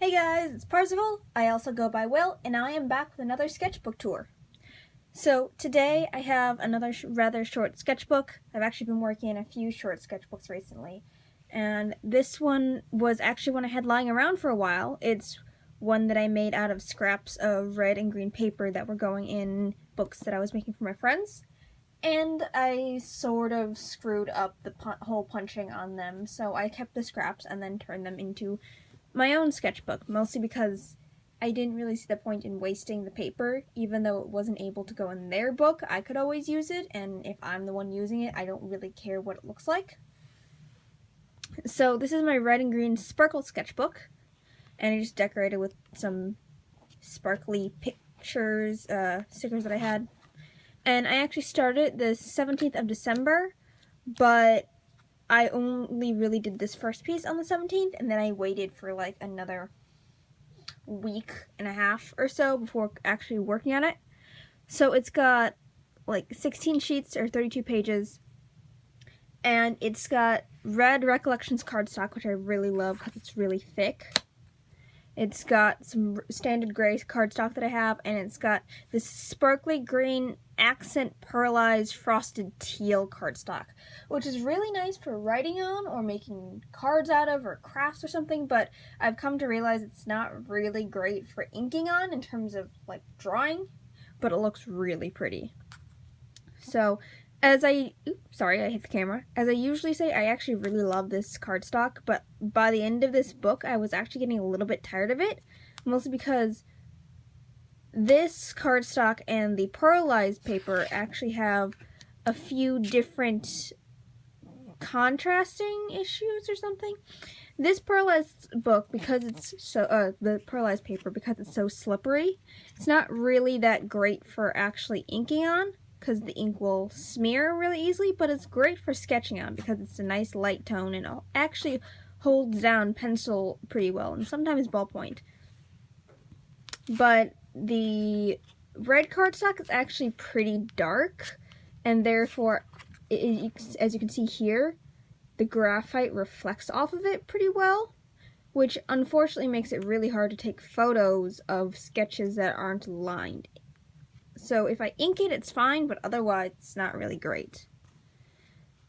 Hey guys, it's Parzival. I also go by Will, and I am back with another sketchbook tour. So today I have another rather short sketchbook. I've actually been working on a few short sketchbooks recently, and this one was actually one I had lying around for a while. It's one that I made out of scraps of red and green paper that were going in books that I was making for my friends. And I sort of screwed up the hole punching on them, so I kept the scraps and then turned them into my own sketchbook, mostly because I didn't really see the point in wasting the paper. Even though it wasn't able to go in their book, I could always use it, and if I'm the one using it, I don't really care what it looks like. So this is my red and green sparkle sketchbook, and I just decorated with some sparkly pictures, stickers that I had. And I actually started the 17th of December, but I only really did this first piece on the 17th, and then I waited for like another week and a half or so before actually working on it. So it's got like 16 sheets or 32 pages, and it's got red Recollections cardstock, which I really love because it's really thick. It's got some standard gray cardstock that I have, and it's got this sparkly green accent pearlized frosted teal cardstock, which is really nice for writing on or making cards out of or crafts or something, but I've come to realize it's not really great for inking on in terms of like drawing, but it looks really pretty. So as I hit the camera. As I usually say, I actually really love this cardstock, but by the end of this book, I was actually getting a little bit tired of it, mostly because this cardstock and the pearlized paper actually have a few different contrasting issues or something. This pearlized book, because it's so, the pearlized paper, because it's so slippery, it's not really that great for actually inking on, because the ink will smear really easily, but it's great for sketching on because it's a nice light tone and it actually holds down pencil pretty well, and sometimes ballpoint. But the red cardstock is actually pretty dark, and therefore, as you can see here, the graphite reflects off of it pretty well, which unfortunately makes it really hard to take photos of sketches that aren't lined. So if I ink it, it's fine, but otherwise it's not really great.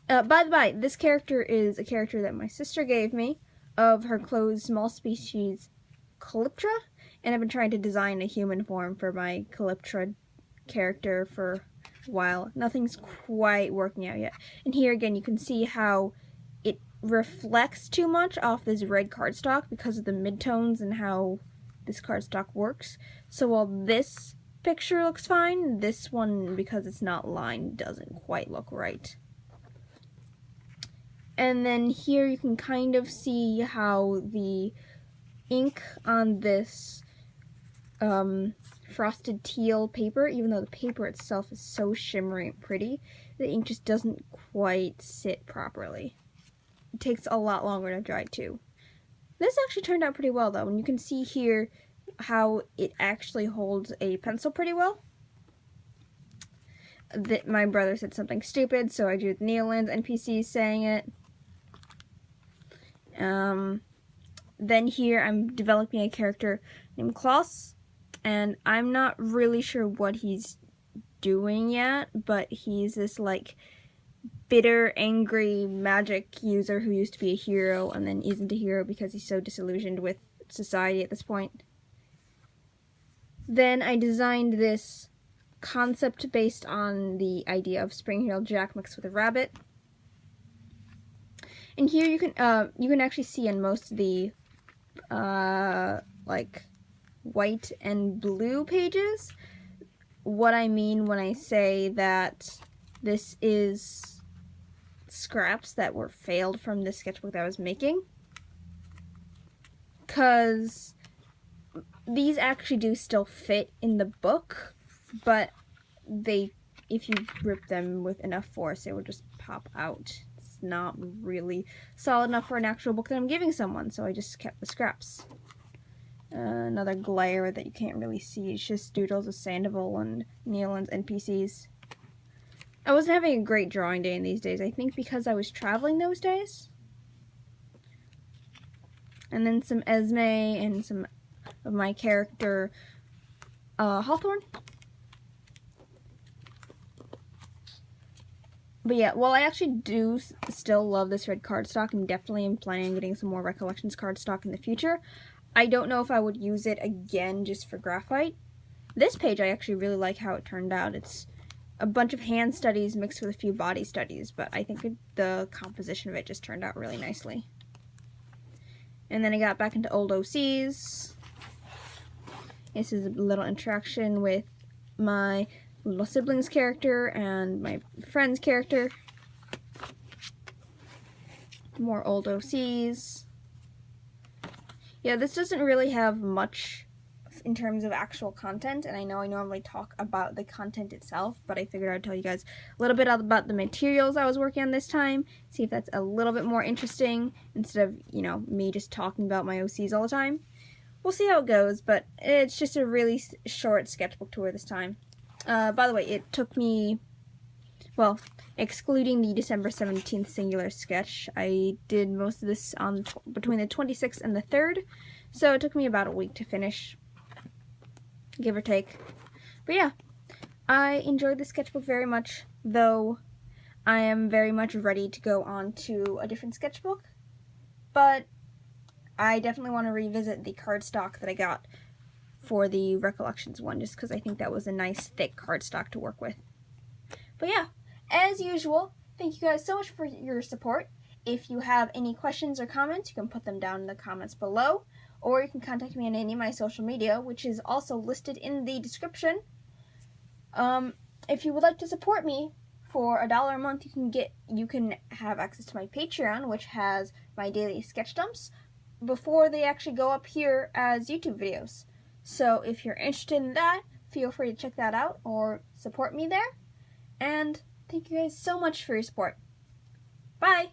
By the by, this character is a character that my sister gave me of her closed small species Calyptra, and I've been trying to design a human form for my Calyptra character for a while. Nothing's quite working out yet. And here again, you can see how it reflects too much off this red cardstock because of the midtones and how this cardstock works. So while this picture looks fine, this one, because it's not lined, doesn't quite look right. And then here you can kind of see how the ink on this frosted teal paper, even though the paper itself is so shimmery and pretty, the ink just doesn't quite sit properly. It takes a lot longer to dry too. This actually turned out pretty well though, and you can see here how it actually holds a pencil pretty well. My brother said something stupid, so I drew the Neolands NPCs saying it. Then here I'm developing a character named Klaus, and I'm not really sure what he's doing yet, but he's this like bitter, angry magic user who used to be a hero and then isn't a hero because he's so disillusioned with society at this point. Then I designed this concept based on the idea of Spring-Heeled Jack mixed with a rabbit. And here you can actually see on most of the like white and blue pages what I mean when I say that this is scraps that were failed from the sketchbook that I was making, because these actually do still fit in the book, but if you rip them with enough force, it would just pop out. It's not really solid enough for an actual book that I'm giving someone, so I just kept the scraps. Another glare that you can't really see. It's just doodles of Sandoval and Neolands NPCs. I wasn't having a great drawing day in these days, I think because I was traveling those days. And then some Esme and some of my character Hawthorne. But yeah, well, I actually do still love this red cardstock, and definitely am planning on getting some more Recollections cardstock in the future. I don't know if I would use it again just for graphite. This page I actually really like how it turned out. It's a bunch of hand studies mixed with a few body studies, but I think the composition of it just turned out really nicely. And then I got back into old OCs. This is a little interaction with my little siblings character and my friend's character. More old OCs. Yeah, this doesn't really have much in terms of actual content, and I know I normally talk about the content itself, but I figured I'd tell you guys a little bit about the materials I was working on this time, see if that's a little bit more interesting instead of, you know, me just talking about my OCs all the time. We'll see how it goes, but it's just a really short sketchbook tour this time. By the way, it took me, well, excluding the December 17th singular sketch, I did most of this on between the 26th and the 3rd, so it took me about a week to finish, give or take. But yeah, I enjoyed the sketchbook very much, though I am very much ready to go on to a different sketchbook, but I definitely want to revisit the cardstock that I got for the Recollections one, just because I think that was a nice thick cardstock to work with. But yeah, as usual, thank you guys so much for your support. If you have any questions or comments, you can put them down in the comments below, or you can contact me on any of my social media, which is also listed in the description. If you would like to support me for $1 a month, you can have access to my Patreon, which has my daily sketch dumps before they actually go up here as YouTube videos. So if you're interested in that, feel free to check that out or support me there. And thank you guys so much for your support. Bye!